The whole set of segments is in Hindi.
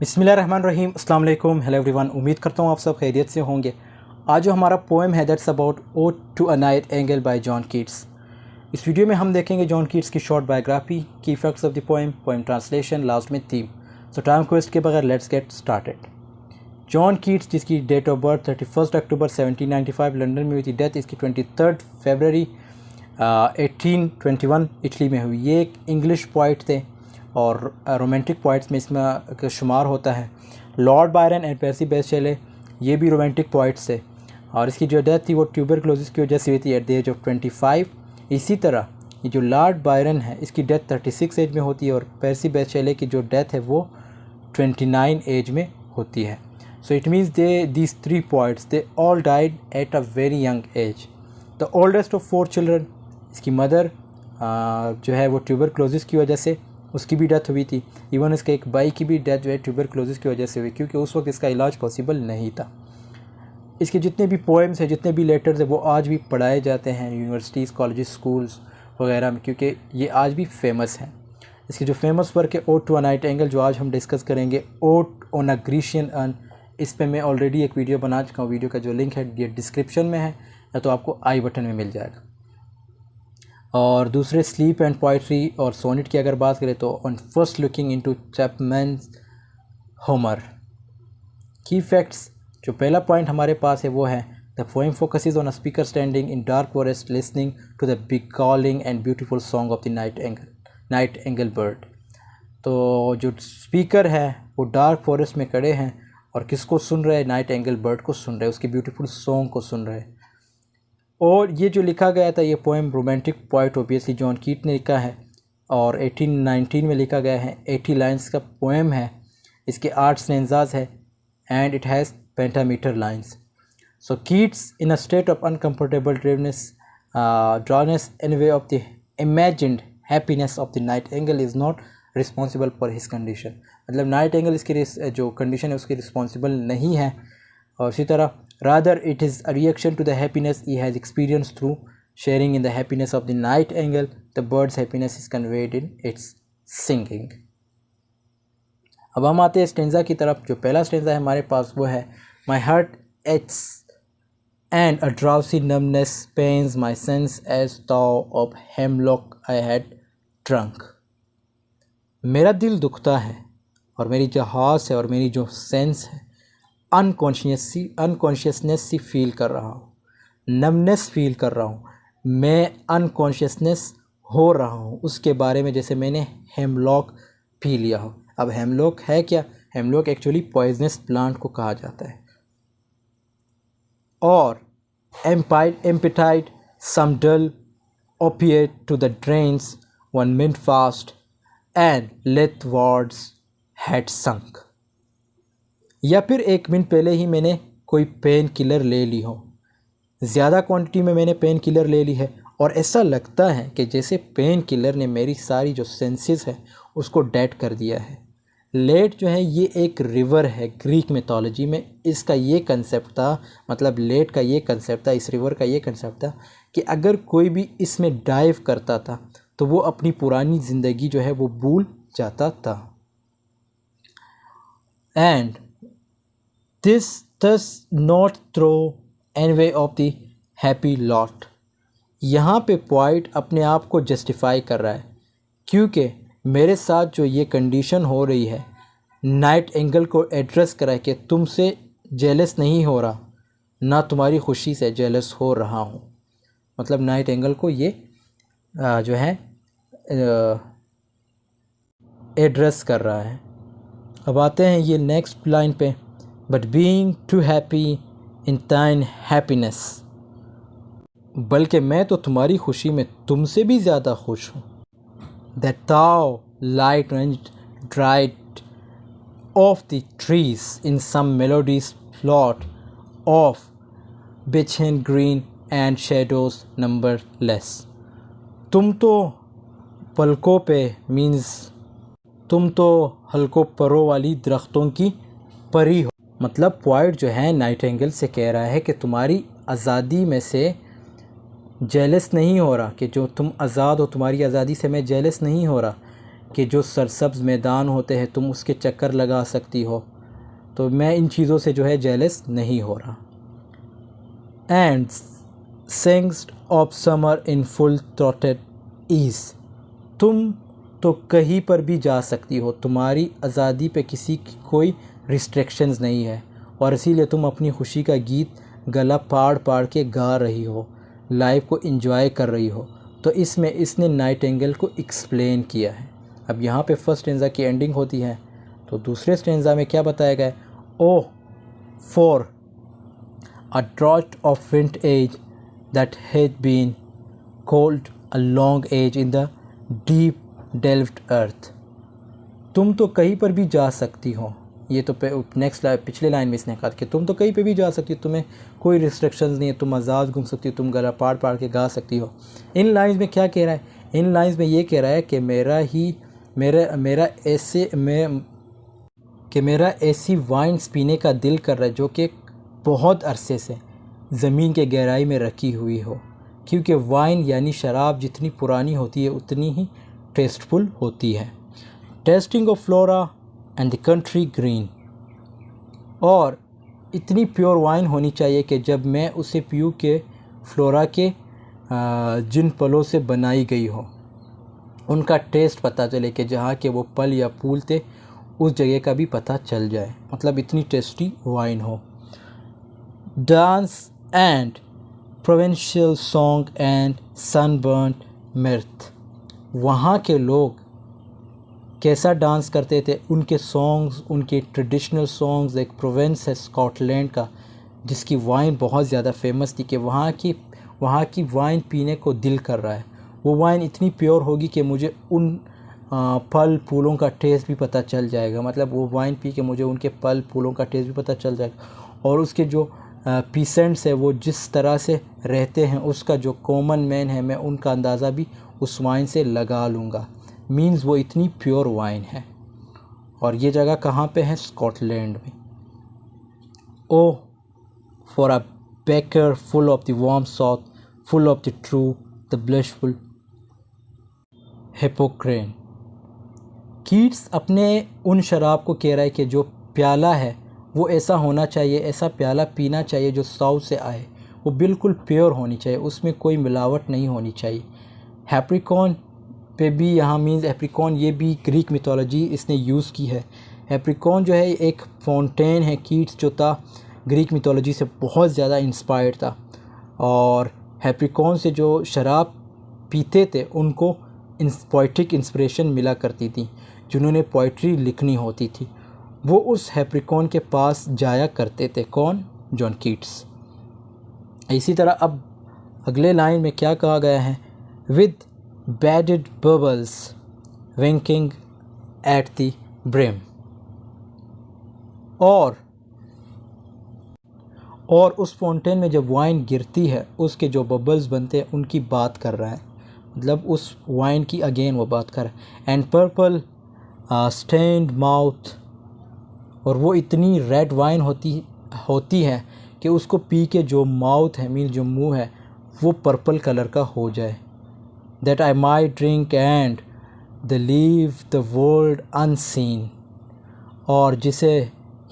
बिस्मिल्लाहिर्रहमानिर्रहीम, अस्सलाम वालेकुम, हेलो एवरीवन। उम्मीद करता हूँ आप सब खैरियत से होंगे। आज जो हमारा पोएम है that's about ode to a nightingale by John Keats. इस वीडियो में हम देखेंगे जॉन कीट्स की short biography, key facts of the poem, poem translation, last में थीम। सो टाइम को वेस्ट के बगैर let's get started. John Keats, जिसकी date of birth 31 October 1795 London में हुई थी, डेथ इसकी 23 फरवरी 1821 इटली में हुई। ये एक इंग्लिश पोइट थे और रोमांटिक पोइट्स में इसमें शुमार होता है। Lord Byron and Percy Bysshe Shelley ये भी रोमांटिक पोइट्स थे और इसकी जो डेथ थी वो ट्यूबरक्लोसिस की वजह से हुई थी एट द एज ऑफ 25। इसी तरह ये जो लॉर्ड बायरन है इसकी डेथ 36 एज में होती है और पर्सी बेस्ट शेले की जो डेथ है वो 29 एज में होती है। So it means these three poets they all died at a very young age. The oldest of 4 children, इसकी मदर जो है वो ट्यूबरक्लोसिस की वजह से उसकी भी डेथ हुई थी। इवन इसके एक भाई की भी डेथ जो है ट्यूबरक्लोसिस की वजह से हुई, क्योंकि उस वक्त इसका इलाज पॉसिबल नहीं था। इसके जितने भी पोएम्स हैं, जितने भी लेटर्स हैं, वो आज भी पढ़ाए जाते हैं यूनिवर्सिटीज़, कॉलेजेस, स्कूल्स वगैरह में, क्योंकि ये आज भी फेमस हैं। इसकी जो फेमस वर्क है ode to a nightingale, जो आज हम डिस्कस करेंगे, ode on a Grecian urn, इस पर मैं ऑलरेडी एक वीडियो बना चुका हूँ। वीडियो का जो लिंक है ये डिस्क्रिप्शन में है या तो आपको आई बटन में मिल जाएगा। और दूसरे स्लीप एंड पोइट्री और सोनेट की अगर बात करें तो on first looking into Chapman's Homer. Key facts, जो पहला पॉइंट हमारे पास है वो है the poem focuses on a speaker standing in dark forest listening to the big calling and beautiful song of the nightingale bird. तो जो स्पीकर है वो डार्क फॉरेस्ट में खड़े हैं और किसको सुन रहे हैं? नाइट एंगल बर्ड को सुन रहे हैं, उसकी ब्यूटीफुल सॉन्ग को सुन रहे हैं। और ये जो लिखा गया था ये poem romantic poet obviously John कीट ने लिखा है और 1819 में लिखा गया है। 80 लाइन्स का पोएम है। इसके 8 स्टेंजाज है and it has pentameter lines. So Keats in a state of uncomfortable drowsiness in way of the imagined happiness of the nightingale is not responsible for his condition. मतलब नाइट एंगल इसकी जो कंडीशन है उसकी रिस्पॉन्सिबल नहीं है। और इसी तरह rather it is a reaction to the happiness he has experienced through sharing in the happiness of the night angle. The bird's happiness is conveyed in its singing. अब हम आते हैं स्टेंजा की तरफ। जो पहला स्टेंजा है हमारे पास वो है My heart aches and a drowsy numbness pains my sense as though of hemlock I had drunk. मेरा दिल दुखता है और मेरी जो हास है और मेरी जो सेंस है अनकॉन्शियसनेस सी फील कर रहा हूँ, नमनेस फील कर रहा हूँ, मैं अनकॉन्शियसनेस हो रहा हूँ उसके बारे में जैसे मैंने हेमलॉक पी लिया हो। अब हेमलॉक है क्या? हेमलॉक एक्चुअली पॉइजनस प्लांट को कहा जाता है। और emptied some dull opiate to the drains 1 minute fast and lethe wards had sunk. या फिर 1 मिनट पहले ही मैंने कोई पेन किलर ले ली हो, ज़्यादा क्वांटिटी में मैंने पेन किलर ले ली है और ऐसा लगता है कि जैसे पेन किलर ने मेरी सारी जो सेंसेस है उसको डेड कर दिया है। लेट जो है ये एक रिवर है ग्रीक मिथोलॉजी में, इसका ये कंसेप्ट था, मतलब लेट का ये कंसेप्ट था, इस रिवर का ये कंसेप्ट था कि अगर कोई भी इसमें डाइव करता था तो वो अपनी पुरानी ज़िंदगी जो है वो भूल जाता था। And This does not throw envy of the happy lot. यहाँ पे पोइट अपने आप को जस्टिफाई कर रहा है क्योंकि मेरे साथ जो ये कंडीशन हो रही है, नाइट एंगल को एड्रेस करा है कि तुमसे जेलस नहीं हो रहा, ना तुम्हारी खुशी से जेलस हो रहा हूँ। मतलब नाइट एंगल को ये जो है एड्रेस कर रहा है। अब आते हैं ये नेक्स्ट लाइन पे, But being too happy in thine happiness. बल्कि मैं तो तुम्हारी खुशी में तुमसे भी ज़्यादा खुश हूँ। That thou light and dried of the trees in some melodious plot of beechen green and shadows numberless. तुम तो पलकों पे मीन्स तुम तो हल्कों परों वाली दरख्तों की परी हो। मतलब पोइट जो है नाइट एंगल से कह रहा है कि तुम्हारी आज़ादी में से जेलस नहीं हो रहा, कि जो तुम आज़ाद हो तुम्हारी आज़ादी से मैं जेलस नहीं हो रहा, कि जो सरसब्ज़ मैदान होते हैं तुम उसके चक्कर लगा सकती हो, तो मैं इन चीज़ों से जो है जेलस नहीं हो रहा। And sings of summer in full throated ease, तुम तो कहीं पर भी जा सकती हो, तुम्हारी आज़ादी पे किसी की कोई रिस्ट्रिक्शंस नहीं है, और इसीलिए तुम अपनी खुशी का गीत गला पाड़ पाड़ के गा रही हो, लाइफ को एंजॉय कर रही हो। तो इसमें इसने नाइटिंगेल को एक्सप्लेन किया है। अब यहाँ पे फर्स्ट स्टेंजा की एंडिंग होती है, तो दूसरे स्टेंजा में क्या बताया गया है? O for a draught of vintage that had been cooled a long age in the deep delved earth, तुम तो कहीं पर भी जा सकती हो। ये तो नेक्स्ट पिछले लाइन में इसने कहा कि तुम तो कहीं पे भी जा सकती हो, तुम्हें कोई रिस्ट्रिक्शंस नहीं है, तुम आज़ाद घूम सकती हो, तुम गला पाड़ पाड़ के गा सकती हो। इन लाइंस में क्या कह रहा है? इन लाइंस में ये कह रहा है कि मेरा ऐसी वाइन्स पीने का दिल कर रहा है जो कि बहुत अरसे से ज़मीन के गहराई में रखी हुई हो, क्योंकि वाइन यानी शराब जितनी पुरानी होती है उतनी ही टेस्टफुल होती है। Testing of flora and the country green, और इतनी प्योर वाइन होनी चाहिए कि जब मैं उसे पीऊँ के फ्लोरा के जिन फलों से बनाई गई हो उनका टेस्ट पता चले, कि जहाँ के वो फल या फूल थे उस जगह का भी पता चल जाए, मतलब इतनी टेस्टी वाइन हो। Dance and provincial song and sunburned mirth, वहाँ के लोग कैसा डांस करते थे, उनके सॉन्ग्स, उनके ट्रेडिशनल सॉन्ग्स। एक प्रोविंस है स्कॉटलैंड का जिसकी वाइन बहुत ज़्यादा फेमस थी, कि वहाँ की वाइन पीने को दिल कर रहा है। वो वाइन इतनी प्योर होगी कि मुझे उन फल फूलों का टेस्ट भी पता चल जाएगा, मतलब वो वाइन पी के मुझे उनके फल फूलों का टेस्ट भी पता चल जाएगा, और उसके जो पीसेंट्स है वो जिस तरह से रहते हैं, उसका जो कॉमन मैन है, मैं उनका अंदाज़ा भी उस वाइन से लगा लूँगा। मीन्स वो इतनी प्योर वाइन है। और ये जगह कहाँ पे है? स्कॉटलैंड में। O for a beaker full of the warm south, full of the true, the blushful Hippocrene. Keats अपने उन शराब को कह रहा है कि जो प्याला है वो ऐसा होना चाहिए, ऐसा प्याला पीना चाहिए जो साउथ से आए, वो बिल्कुल प्योर होनी चाहिए, उसमें कोई मिलावट नहीं होनी चाहिए। हैप्रिकॉन पे भी यहाँ मीन्स एप्रिकॉन, ये भी ग्रीक मिथोलॉजी इसने यूज़ की है। एप्रिकॉन जो है एक फाउंटेन है, कीट्स जो था ग्रीक मिथोलॉजी से बहुत ज़्यादा इंस्पायर्ड था, और हैप्रिकॉन से जो शराब पीते थे उनको पोइट्रिक इंस्पिरेशन मिला करती थी। जिन्होंने पोइट्री लिखनी होती थी वो उस हैप्रिकॉन के पास जाया करते थे। कौन? John Keats. इसी तरह अब अगले लाइन में क्या कहा गया है? With bedded bubbles winking at the brim, और उस फाउंटेन में जब वाइन गिरती है उसके जो बबल्स बनते हैं उनकी बात कर रहा है, मतलब उस वाइन की अगेन वो बात कर रहा है। एंड पर्पल स्टेन्ड माउथ, और वो इतनी रेड वाइन होती है कि उसको पी के जो माउथ है मीन जो मुंह है वो पर्पल कलर का हो जाए। That I might drink and the leave the world unseen, और जिसे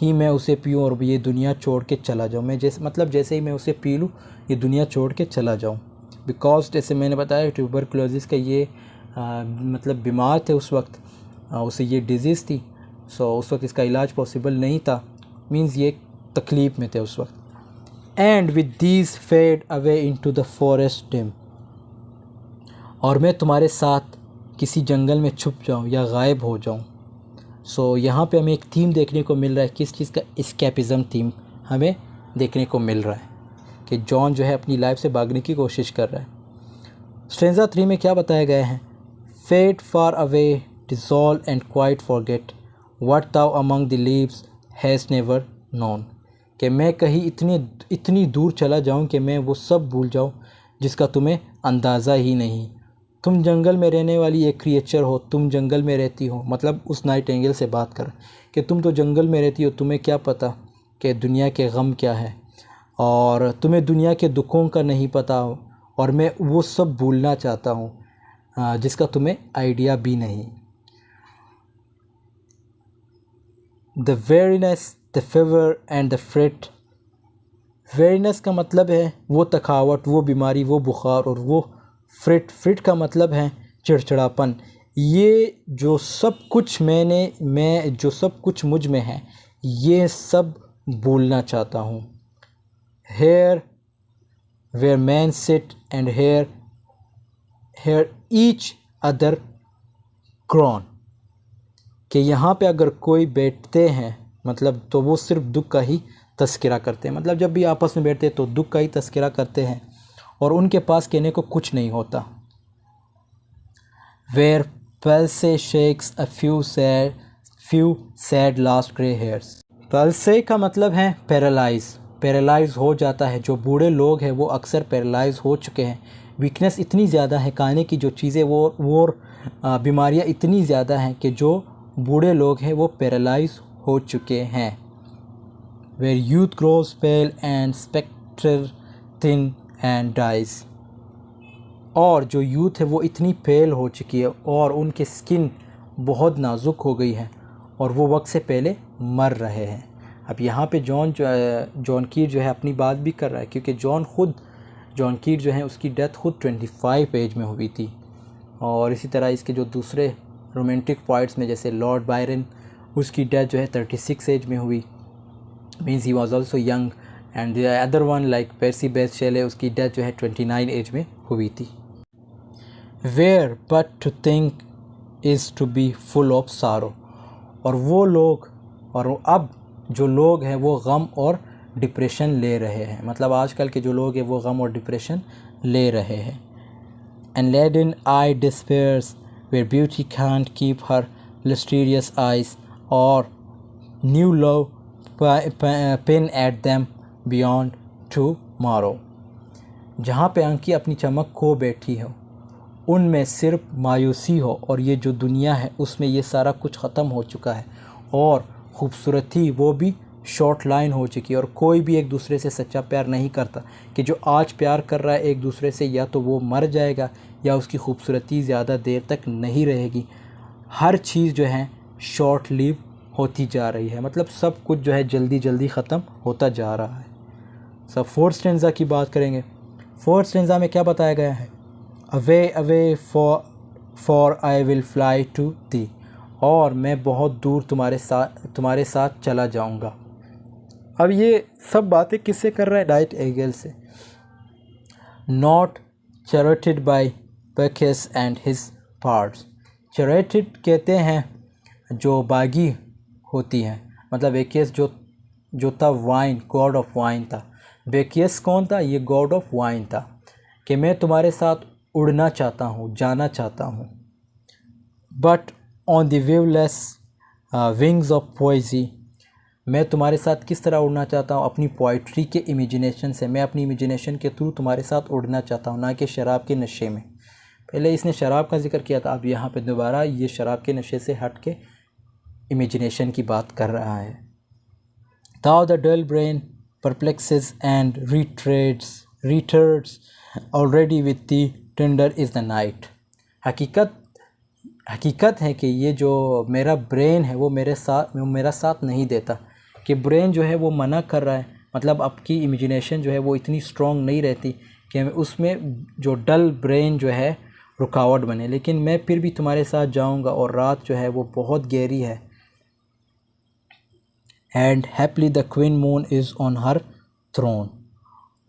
ही मैं उसे पीऊँ और ये दुनिया छोड़ के चला जाऊँ। मैं जैसे ही मैं उसे पी लूँ ये दुनिया छोड़ के चला जाऊँ। बिकॉज जैसे मैंने बताया ट्यूबरकुलोसिस का ये मतलब बीमार थे उस वक्त, उसे ये डिजीज़ थी, सो उस वक्त इसका इलाज पॉसिबल नहीं था, मीन्स ये तकलीफ़ में थे उस वक्त। And with thee fade away into the forest dim, और मैं तुम्हारे साथ किसी जंगल में छुप जाऊं या गायब हो जाऊं। सो यहाँ पे हमें एक थीम देखने को मिल रहा है, किस चीज़ का? एस्केपिज़म थीम हमें देखने को मिल रहा है कि जॉन जो है अपनी लाइफ से भागने की कोशिश कर रहा है। स्ट्रेंजा 3 में क्या बताया गया है? Fade far away dissolve and quite forget what thou among the leaves has never known, कि मैं कहीं इतनी दूर चला जाऊं कि मैं वो सब भूल जाऊं जिसका तुम्हें अंदाज़ा ही नहीं। तुम जंगल में रहने वाली एक क्रिएचर हो, तुम जंगल में रहती हो, मतलब उस नाइटिंगेल से बात कर कि तुम तो जंगल में रहती हो, तुम्हें क्या पता कि दुनिया के गम क्या है, और तुम्हें दुनिया के दुखों का नहीं पता हो, और मैं वो सब भूलना चाहता हूँ जिसका तुम्हें आइडिया भी नहीं। The weariness, the fever and the fret. Weariness का मतलब है वो थकावट, वो बीमारी, वो बुखार, और वो फ्रिट का मतलब है चिड़चिड़ापन। ये जो सब कुछ मैं जो सब कुछ मुझ में है, ये सब भूलना चाहता हूँ। Here where man sit and hear each other groan, कि यहाँ पे अगर कोई बैठते हैं मतलब तो वो सिर्फ दुख का ही तस्करा करते हैं। मतलब जब भी आपस में बैठते हैं तो दुख का ही तस्करा करते हैं और उनके पास कहने को कुछ नहीं होता। Where palsy shakes a few sad last grey hairs. Palsy का मतलब है पैरालाइज हो जाता है। जो बूढ़े लोग हैं वो अक्सर पैरालाइज हो चुके हैं। वीकनेस इतनी ज़्यादा है, खाने की जो चीज़ें वो बीमारियाँ इतनी ज़्यादा हैं कि जो बूढ़े लोग हैं वो पैरालाइज हो चुके हैं। Where youth grows pale and spectre thin and dies. और जो यूथ है वो इतनी पेल हो चुकी है और उनकी स्किन बहुत नाजुक हो गई है और वो वक्त से पहले मर रहे हैं। अब यहाँ पे जॉन कीट जो है अपनी बात भी कर रहा है, क्योंकि जॉन कीट जो है उसकी डेथ खुद 25 एज में हुई थी। और इसी तरह इसके जो दूसरे रोमांटिक पोइट्स में जैसे लॉर्ड बायरन, उसकी डेथ जो है 36 एज में हुई, means he was also young. And the other one like Percy Bysshe Shelley, उसकी डेथ जो है 29 एज में हुई थी। Where but to think is to be full of sorrow. और वो लोग, और अब जो लोग हैं वो गम और डिप्रेशन ले रहे हैं। मतलब आजकल के जो लोग हैं वो गम और डिप्रेशन ले रहे हैं। And leaden eyed despairs where beauty can't keep her lustrous eyes, और new love pine at them beyond tomorrow. जहाँ पे आंखें अपनी चमक खो बैठी हो, उनमें सिर्फ मायूसी हो, और ये जो दुनिया है उसमें ये सारा कुछ ख़त्म हो चुका है और ख़ूबसूरती वो भी शॉर्ट लाइन हो चुकी है। और कोई भी एक दूसरे से सच्चा प्यार नहीं करता, कि जो आज प्यार कर रहा है एक दूसरे से या तो वो मर जाएगा या उसकी खूबसूरती ज़्यादा देर तक नहीं रहेगी। हर चीज़ जो है शॉर्ट लिव होती जा रही है। मतलब सब कुछ जो है जल्दी जल्दी ख़त्म होता जा रहा है। सब फोर्थ स्टैंज़ा की बात करेंगे। फोर्थ स्टैंज़ा में क्या बताया गया है? Away away for I will fly to thee, और मैं बहुत दूर तुम्हारे साथ चला जाऊंगा। अब ये सब बातें किससे कर रहा है? नाइट एंगल से। Not charioted by Bacchus and his pards. Charioted कहते हैं जो बागी होती हैं। मतलब बेकेस जो था वाइन, गॉड ऑफ वाइन था। बेकेस कौन था? ये गॉड ऑफ वाइन था। कि मैं तुम्हारे साथ उड़ना चाहता हूँ, जाना चाहता हूँ। But on the viewless wings of poesy, मैं तुम्हारे साथ किस तरह उड़ना चाहता हूँ? अपनी पोइट्री के इमेजिनेशन से। मैं अपनी इमेजिनेशन के थ्रू तुम्हारे साथ उड़ना चाहता हूँ, ना कि शराब के नशे में। पहले इसने शराब का जिक्र किया था, अब यहाँ पे दोबारा ये शराब के नशे से हट के इमेजिनेशन की बात कर रहा है। Thou the dull brain perplexes and returns already with the tender is the night। हकीकत है कि ये जो मेरा ब्रेन है वो मेरा साथ नहीं देता, कि ब्रेन जो है वो मना कर रहा है। मतलब आपकी इमेजिनेशन जो है वो इतनी स्ट्रॉन्ग नहीं रहती कि उसमें जो डल ब्रेन जो है रुकावट बने। लेकिन मैं फिर भी तुम्हारे साथ जाऊंगा, और रात जो है वो बहुत गहरी है। And happily the queen moon is on her throne,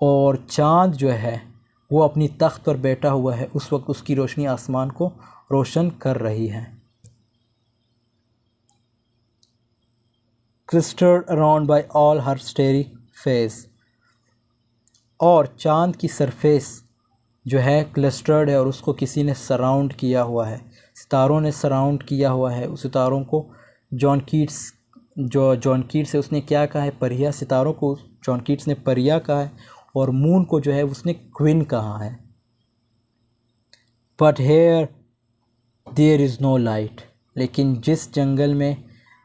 और चाँद जो है वो अपनी तख्त पर बैठा हुआ है। उस वक्त उसकी रोशनी आसमान को रोशन कर रही है। क्लस्टर्ड अराउंड बाय ऑल हर स्टेरी फेस, और चाँद की सरफेस जो है क्लस्टर्ड है और उसको किसी ने सराउंड किया हुआ है। सितारों ने सराउंड किया हुआ है उस सितारों को। जॉन कीट्स है उसने क्या कहा है? परिया। सितारों को जॉन कीट्स ने परिया कहा है, और मून को जो है उसने क्वीन कहा है। But here there is no light, लेकिन जिस जंगल में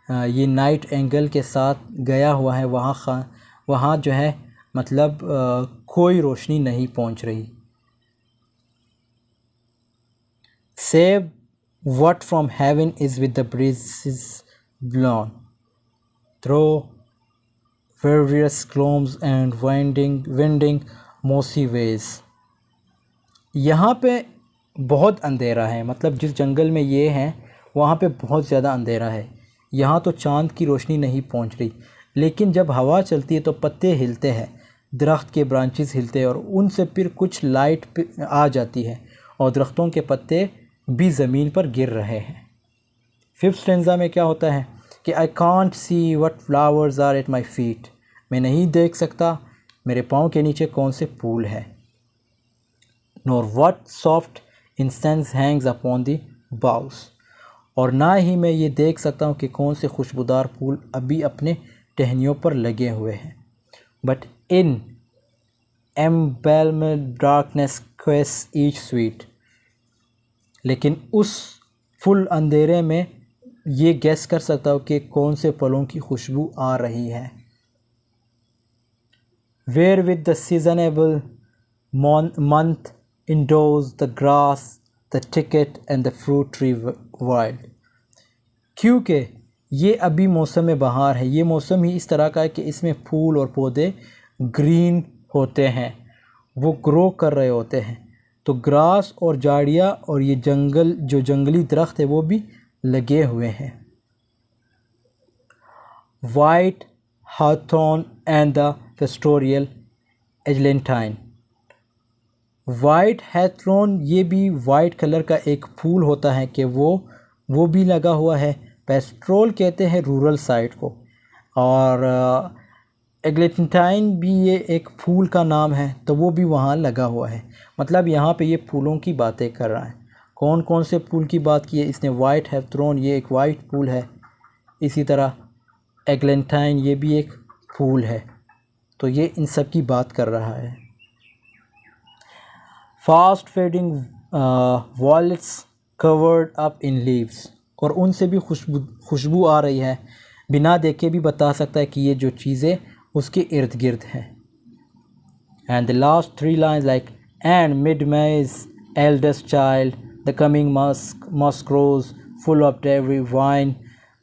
ये नाइट एंगल के साथ गया हुआ है वहाँ जो है मतलब कोई रोशनी नहीं पहुँच रही। Save what from heaven is with the breezes blown, through verdurous glooms and winding mossy ways. यहाँ पे बहुत अंधेरा है, मतलब जिस जंगल में ये हैं वहाँ पे बहुत ज़्यादा अंधेरा है। यहाँ तो चाँद की रोशनी नहीं पहुँच रही, लेकिन जब हवा चलती है तो पत्ते हिलते हैं, दरख्त के ब्रांचेस हिलते हैं और उनसे फिर कुछ लाइट आ जाती है और दरख्तों के पत्ते भी ज़मीन पर गिर रहे हैं। फिफ्थ स्टेंजा में क्या होता है कि I can't see what flowers are at my feet. मैं नहीं देख सकता मेरे पाँव के नीचे कौन से फूल हैं। Nor what soft incense hangs upon the boughs. और ना ही मैं ये देख सकता हूँ कि कौन से खुशबूदार फूल अभी अपने टहनियों पर लगे हुए हैं। But in embalmed darkness guess each sweet. लेकिन उस फुल अंधेरे में ये गैस कर सकता हूँ कि कौन से फलों की खुशबू आ रही है। Where with the seasonable month endows the grass the thicket and the fruit tree wild. क्योंकि ये अभी मौसम बहार है, ये मौसम ही इस तरह का है कि इसमें फूल और पौधे ग्रीन होते हैं, वो ग्रो कर रहे होते हैं। तो ग्रास और झाड़ियाँ और ये जंगल जो जंगली दरख्त है वो भी लगे हुए हैं। White hawthorn and the pastoral eglantine. White hawthorn ये भी वाइट कलर का एक फूल होता है कि वो भी लगा हुआ है। पेस्ट्रोल कहते हैं रूरल साइड को, और एग्लेंटाइन भी ये एक फूल का नाम है, तो वो भी वहाँ लगा हुआ है। मतलब यहाँ पे ये फूलों की बातें कर रहा है। कौन कौन से फूल की बात की है इसने? वाइट हैथरॉन ये एक वाइट फूल है, इसी तरह एग्लेंटाइन ये भी एक फूल है, तो ये इन सब की बात कर रहा है। Fast fading wallets covered up in leaves. और उनसे भी खुशबू आ रही है, बिना देखे भी बता सकता है कि ये जो चीज़ें उसके इर्द गिर्द हैं। And the last three lines like and mid May's eldest child the coming musk rose full of dewy wine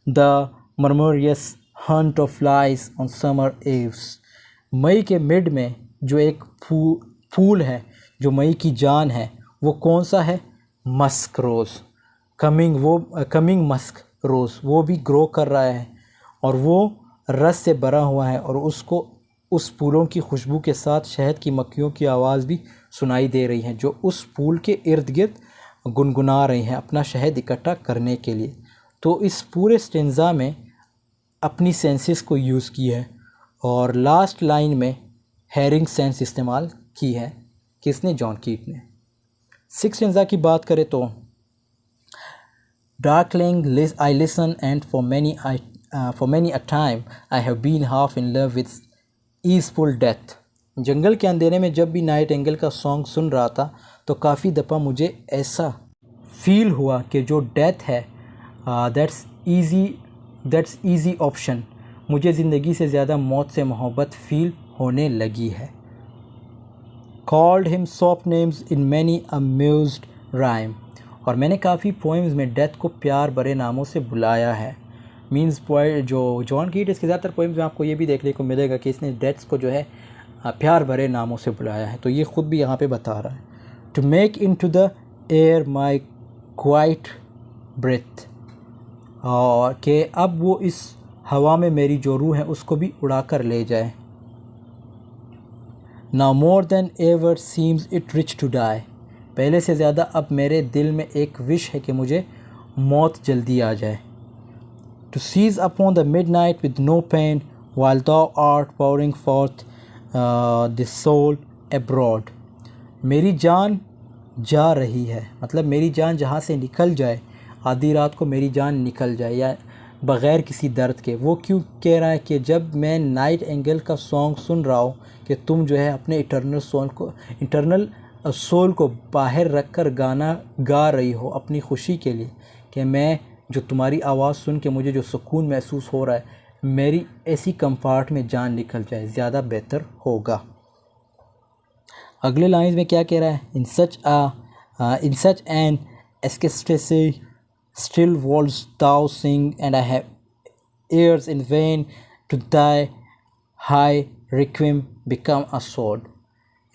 the murmurous haunt of flies on summer eves. मई के मिड में जो एक फूल है, जो मई की जान है, वो कौन सा है? मस्क रोज़। कमिंग मस्क रोज़ वो भी ग्रो कर रहा है और वो रस से भरा हुआ है, और उसको उस फूलों की खुशबू के साथ शहद की मक्खियों की आवाज़ भी सुनाई दे रही है, जो उस फूल के इर्द गिर्द गुनगुना रही हैं अपना शहद इकट्ठा करने के लिए। तो इस पूरे स्टेंजा में अपनी सेंसेस को यूज़ की है, और लास्ट लाइन में हेरिंग सेंस इस्तेमाल की है। किसने? जॉन कीट ने। सिक्स स्टेंजा की बात करें तो Darkling, I listen, and for many a time I have been half in love with easeful death. जंगल के अंधेरे में जब भी नाइट एंगल का सॉन्ग सुन रहा था तो काफ़ी दफ़ा मुझे ऐसा फील हुआ कि जो डेथ है दैट्स ईजी ऑप्शन। मुझे ज़िंदगी से ज़्यादा मौत से मोहब्बत फील होने लगी है। Called him soft names in many amused rhyme. और मैंने काफ़ी पोइम्स में डेथ को प्यार भरे नामों से बुलाया है। मीन्स पोइट जो जॉन कीट, इसके ज़्यादातर पोइम्स में आपको ये भी देखने को मिलेगा कि इसने डेथ्स को जो है प्यार भरे नामों से बुलाया है। तो ये ख़ुद भी यहाँ पे बता रहा है। To make into the air my quiet breath, और कि अब वो इस हवा में मेरी जो रूह है उसको भी उड़ा कर ले जाए। Now more than ever seems it rich to die. पहले से ज़्यादा अब मेरे दिल में एक विश है कि मुझे मौत जल्दी आ जाए। To seize upon the midnight with no pain while thou art pouring forth the soul abroad. मेरी जान जा रही है, मतलब मेरी जान जहाँ से निकल जाए, आधी रात को मेरी जान निकल जाए या बग़ैर किसी दर्द के। वो क्यों कह रहा है कि जब मैं नाइट एंगल का सॉन्ग सुन रहा हूँ कि तुम जो है अपने इटर्नल सोल को बाहर रख कर गाना गा रही हो अपनी खुशी के लिए, कि मैं जो तुम्हारी आवाज़ सुन के मुझे जो सुकून महसूस हो रहा है, मेरी ऐसी कंफर्ट में जान निकल जाए, ज़्यादा बेहतर होगा। अगले लाइन में क्या कह रहा है? In such an ecstasy still वॉल्स thou sing and I have ears in vain to thy high requiem become a sword।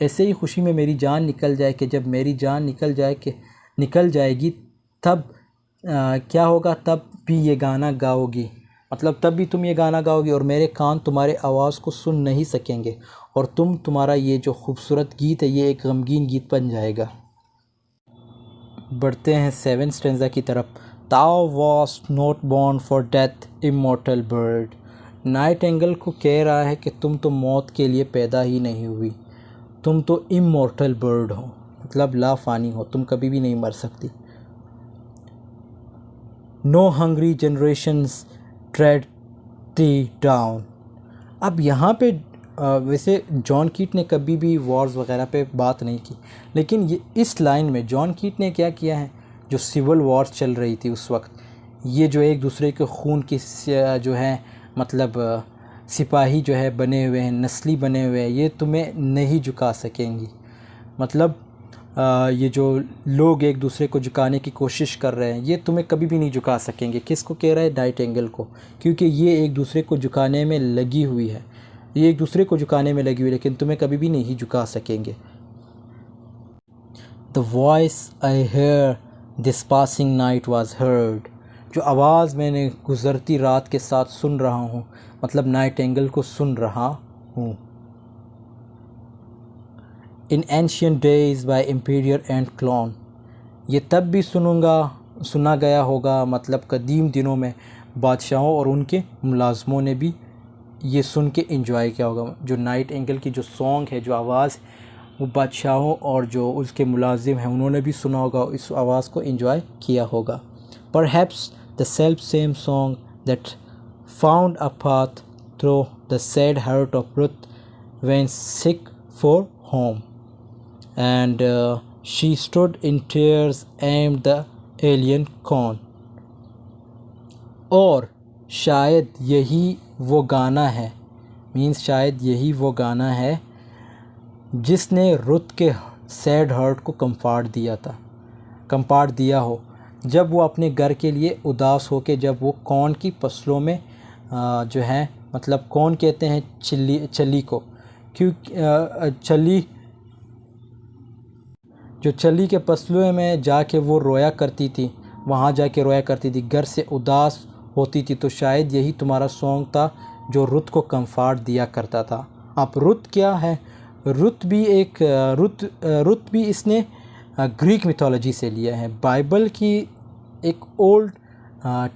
ऐसे ही खुशी में मेरी जान निकल जाए कि जब मेरी जान निकल जाएगी तब क्या होगा, तब भी ये गाना गाओगी, मतलब तब भी तुम ये गाना गाओगी और मेरे कान तुम्हारे आवाज़ को सुन नहीं सकेंगे और तुम्हारा ये जो खूबसूरत गीत है ये एक गमगीन गीत बन जाएगा। बढ़ते हैं 7th स्टेंजा की तरफ। Thou wast not born for death, immortal bird। Nightingale को कह रहा है कि तुम तो मौत के लिए पैदा ही नहीं हुई, तुम तो इमॉर्टल बर्ड हो, मतलब लाफानी हो, तुम कभी भी नहीं मर सकती। No hungry generations tread thee down. अब यहाँ पे वैसे जॉन कीट ने कभी भी वॉर्स वगैरह पे बात नहीं की, लेकिन ये इस लाइन में जॉन कीट ने क्या किया है, जो सिविल वॉर्स चल रही थी उस वक्त, ये जो एक दूसरे के खून की जो है मतलब सिपाही जो है बने हुए हैं, नस्ली बने हुए हैं, ये तुम्हें नहीं झुका सकेंगी। मतलब ये जो लोग एक दूसरे को झुकाने की कोशिश कर रहे हैं ये तुम्हें कभी भी नहीं झुका सकेंगे। किसको कह रहा है? नाइटिंगेल को, क्योंकि ये एक दूसरे को झुकाने में लगी हुई है, ये एक दूसरे को झुकाने में लगी हुई है, लेकिन तुम्हें कभी भी नहीं झुका सकेंगे। The voice I hear this passing night was heard. जो आवाज़ मैंने गुज़रती रात के साथ सुन रहा हूँ, मतलब नाइटिंगेल को सुन रहा हूँ। In ancient days by emperor and clown. ये तब भी सुना गया होगा, मतलब कदीम दिनों में बादशाहों और उनके मुलाजमों ने भी ये सुन के इंजॉय किया होगा। जो नाइटिंगेल की जो सॉन्ग है, जो आवाज़, वो बादशाहों और जो उसके मुलाजिम हैं उन्होंने भी सुना होगा, इस आवाज़ को इंजॉय किया होगा। Perhaps the self same song that found a path through the sad heart of Ruth when sick for home and she stood in tears and the alien corn. और शायद यही वो गाना है, शायद यही वो गाना है जिसने रुत के सैड हर्ट को कंपार्ट दिया हो, जब वो अपने घर के लिए उदास हो के, जब वो कौन की फसलों में जो है, मतलब कौन कहते हैं चली को, क्योंकि चली के फसलों में जाके वो रोया करती थी, वहाँ जाके रोया करती थी, घर से उदास होती थी। तो शायद यही तुम्हारा सॉन्ग था जो रुत को कंफर्ट दिया करता था। अब रुत क्या है? रुत भी इसने ग्रीक मिथोलॉजी से लिया है। बाइबल की एक ओल्ड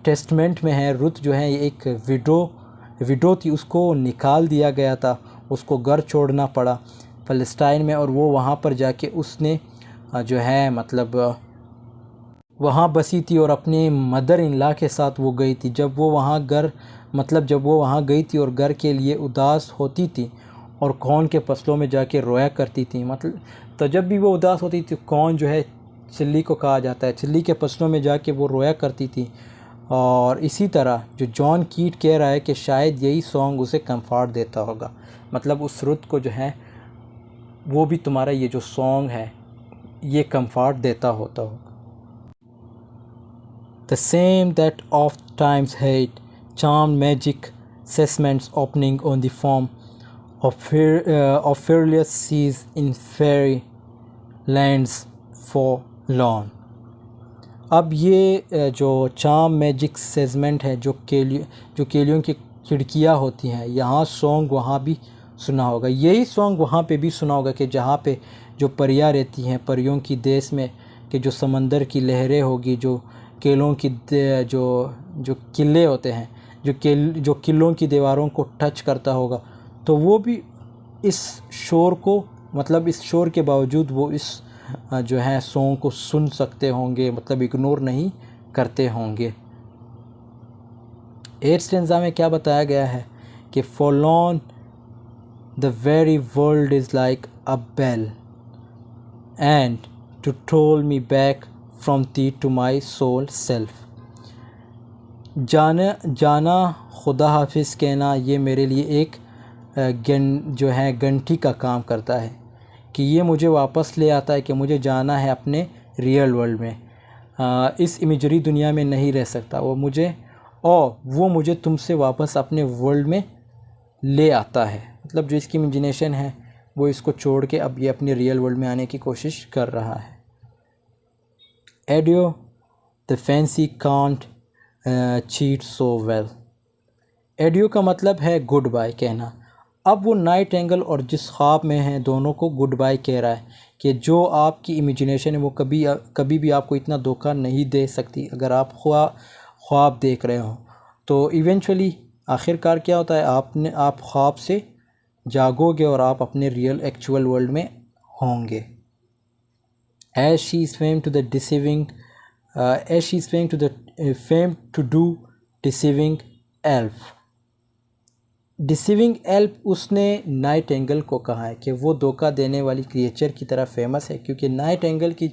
टेस्टमेंट में है, रुत जो है एक विडो थी, उसको निकाल दिया गया था, उसको घर छोड़ना पड़ा फ़लस्तीन में, और वो वहाँ पर जाके उसने जो है मतलब वहाँ बसी थी और अपने मदर इन लॉ के साथ वो गई थी। जब वो वहाँ गई थी और घर के लिए उदास होती थी और कौन के फसलों में जाके रोया करती थी, मतलब तो जब भी वो उदास होती थी, कौन जो है चिल्ली को कहा जाता है, चिल्ली के फसलों में जाके वो रोया करती थी। और इसी तरह जो जॉन कीट कह रहा है कि शायद यही सॉन्ग उसे कंफर्ट देता होगा, मतलब उस रुत को जो है वो भी तुम्हारा ये जो सॉन्ग है ये कंफर्ट देता होता होगा। The same that oft times hate, charmed magic segments opening on the form of fearless seas in fairy lands forlorn। अब ये जो चार्म मैजिक सेगमेंट है, जो केलियों की खिड़कियाँ होती हैं, यहाँ सॉन्ग वहाँ भी सुना होगा। यही सॉन्ग वहाँ पे भी सुना होगा कि जहाँ पे जो परियाँ रहती हैं, परियों की देश में, कि जो समंदर की लहरें होगी, जो केलों की जो किले होते हैं, जो किलों की दीवारों को टच करता होगा, तो वो भी इस शोर को, मतलब इस शोर के बावजूद वो इस जो है सॉन्ग को सुन सकते होंगे, मतलब इग्नोर नहीं करते होंगे। 8th स्टेंजा में क्या बताया गया है कि forlorn the very world is like a bell and to toll me back from thee to my soul self। जाना खुदा हाफिज़ कहना ये मेरे लिए एक जो है घंटी का काम करता है, कि ये मुझे वापस ले आता है कि मुझे जाना है अपने रियल वर्ल्ड में, इस इमेजरी दुनिया में नहीं रह सकता वो मुझे तुमसे वापस अपने वर्ल्ड में ले आता है, मतलब जो इसकी इमेजिनेशन है वो इसको छोड़ के अब ये अपने रियल वर्ल्ड में आने की कोशिश कर रहा है। Audio the fancy can't cheat so well. Audio का मतलब है गुड बाय कहना। अब वो नाइट एंगल और जिस ख्वाब में है दोनों को गुड बाय कह रहा है कि जो आपकी इमेजिनेशन है वो कभी भी आपको इतना धोखा नहीं दे सकती। अगर आप ख्वाब देख रहे हो तो इवेंचुअली आखिरकार क्या होता है, आप ख्वाब से जागोगे और आप अपने रियल एक्चुअल वर्ल्ड में होंगे। As she is famed to do deceiving elf। Deceiving elf उसने नाइट एंगल को कहा है कि वो धोखा देने वाली क्रिएचर की तरह फेमस है, क्योंकि नाइट एंगल की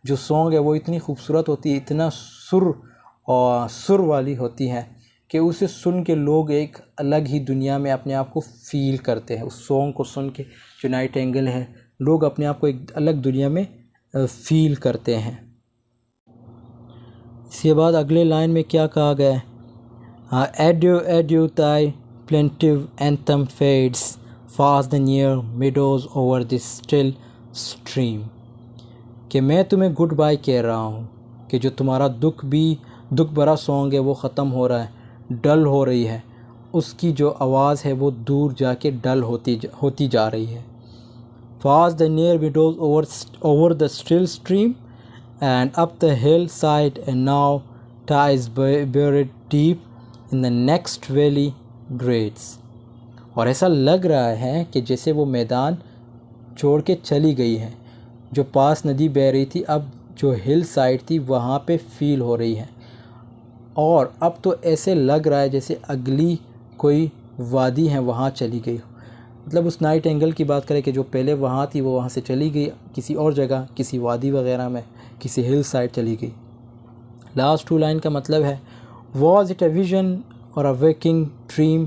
जो सॉन्ग है वो इतनी खूबसूरत होती है, इतना सुर वाली होती है कि उसे सुन के लोग एक अलग ही दुनिया में अपने आप को फ़ील करते हैं। उस सॉन्ग को सुन के जो नाइट एंगल है लोग अपने आप को एक अलग दुनिया में फ़ील करते हैं। इसके बाद अगले लाइन में क्या कहा गया है, एड्यू ताई plaintive anthem fades fast the near meadows over this still stream। कि मैं तुम्हें गुड बाय कह रहा हूँ कि जो तुम्हारा दुख भरा सॉन्ग है वो ख़त्म हो रहा है, डल हो रही है, उसकी जो आवाज़ है वो दूर जाके डल होती जा रही है। fast the near meadows over the still stream and up the hillside and now ties buried deep in the next valley grades. और ऐसा लग रहा है कि जैसे वो मैदान छोड़ के चली गई है, जो पास नदी बह रही थी अब जो हिल साइड थी वहाँ पे फील हो रही है, और अब तो ऐसे लग रहा है जैसे अगली कोई वादी है वहाँ चली गई। मतलब उस नाइट एंगल की बात करें कि जो पहले वहाँ थी वो वहाँ से चली गई किसी और जगह, किसी वादी वगैरह में, किसी हिल साइड चली गई। लास्ट 2 लाइन का मतलब है, was it a vision or a waking dream,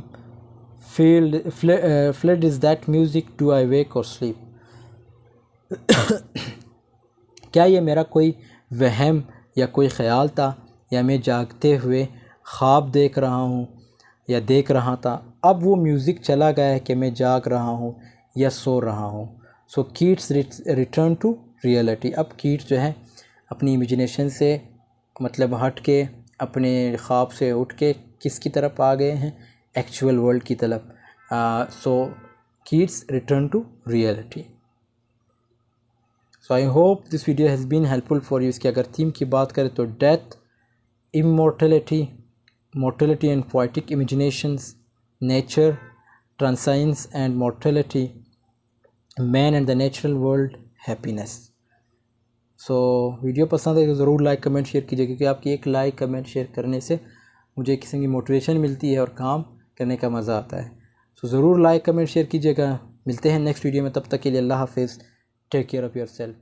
fled is that music, do I wake or sleep। क्या ये मेरा कोई वहम या कोई ख़याल था, या मैं जागते हुए ख्वाब देख रहा हूँ या देख रहा था। अब वो म्यूज़िक चला गया है कि मैं जाग रहा हूँ या सो रहा हूँ। सो कीट्स रिटर्न टू रियलिटी। अब कीट्स जो है अपनी इमेजिनेशन से मतलब हट के अपने ख्वाब से उठ के किसकी तरफ आ गए हैं, एक्चुअल वर्ल्ड की तरफ। So Keats return to reality. So I hope this video has been helpful for you. इसकी अगर थीम की बात करें तो death, immortality, mortality and poetic imaginations, nature, transience and mortality, man and the natural world, happiness. So video पसंद है तो ज़रूर लाइक कमेंट शेयर कीजिए, क्योंकि आपकी एक लाइक कमेंट शेयर करने से मुझे किसी की मोटिवेशन मिलती है और काम करने का मज़ा आता है। सो ज़रूर लाइक कमेंट शेयर कीजिएगा। मिलते हैं नेक्स्ट वीडियो में, तब तक के लिए अल्लाह हाफिज़। Take care of yourself.